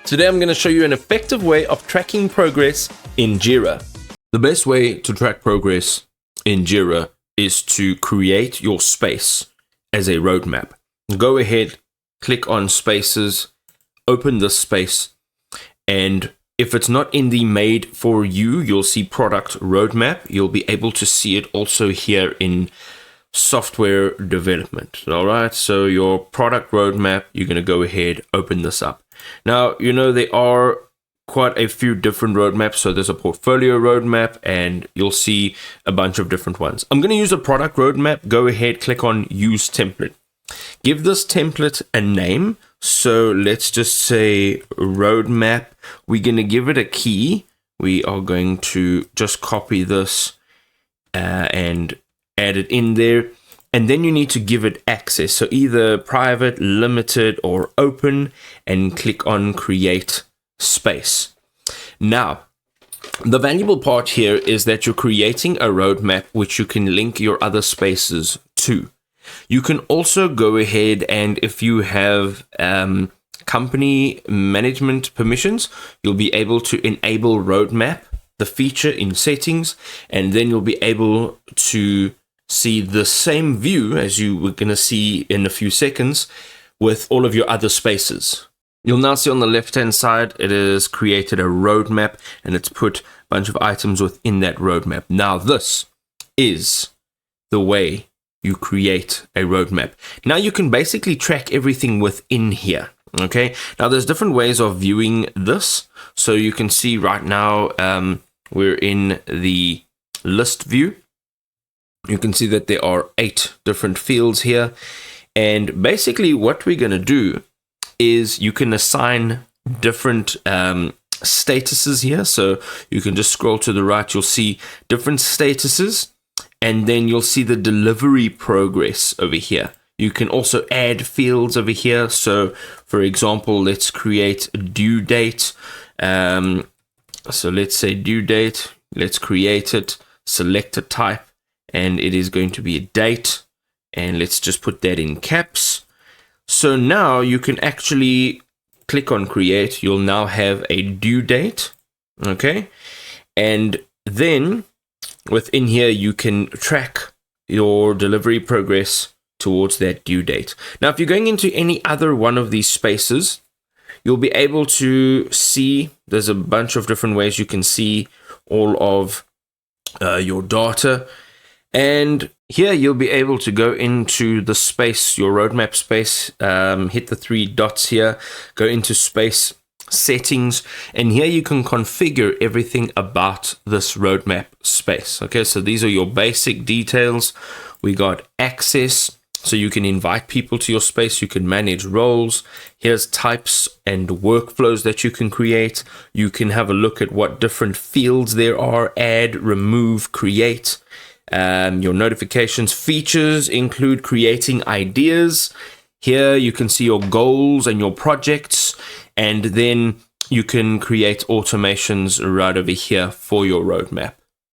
Today I'm going to show you an effective way of tracking progress in Jira. The best way to track progress in Jira is to create your space as a roadmap. Go ahead, click on spaces, open this space, and if it's not in the made for you, you'll see product roadmap. You'll be able to see it also here in software development. All right, so your product roadmap, you're going to go ahead, open this up. Now, you know, there are quite a few different roadmaps. So there's a portfolio roadmap and you'll see a bunch of different ones. I'm going to use a product roadmap. Go ahead, click on use template. Give this template a name. So let's just say roadmap. We're going to give it a key. We are going to just copy this and add it in there. And then you need to give it access. So either private, limited, or open, and click on create space. Now, the valuable part here is that you're creating a roadmap which you can link your other spaces to. You can also go ahead and if you have company management permissions, you'll be able to enable roadmap, the feature in settings, and then you'll be able to see the same view as you were going to see in a few seconds with all of your other spaces. You'll now see on the left hand side it has created a roadmap and it's put a bunch of items within that roadmap. Now this is the way you create a roadmap. Now you can basically track everything within here. Okay, now there's different ways of viewing this. So you can see right now we're in the list view. You can see that there are 8 different fields here. And basically what we're going to do is you can assign different statuses here. So you can just scroll to the right. You'll see different statuses. And then you'll see the delivery progress over here. You can also add fields over here. So for example, let's create a due date. So let's say due date. Let's create it. Select a type. And it is going to be a date, and let's just put that in caps. So now you can actually click on create. You'll now have a due date, okay? And then within here, you can track your delivery progress towards that due date. Now, if you're going into any other one of these spaces, you'll be able to see, there's a bunch of different ways you can see all of your data. And here you'll be able to go into the space, your roadmap space, hit the 3 dots here, go into space settings, and here you can configure everything about this roadmap space. Okay, so these are your basic details. We got access, so you can invite people to your space, you can manage roles. Here's types and workflows that you can create. You can have a look at what different fields there are, add, remove, create. Your notifications features include creating ideas. Here you can see your goals and your projects, and then you can create automations right over here for your roadmap.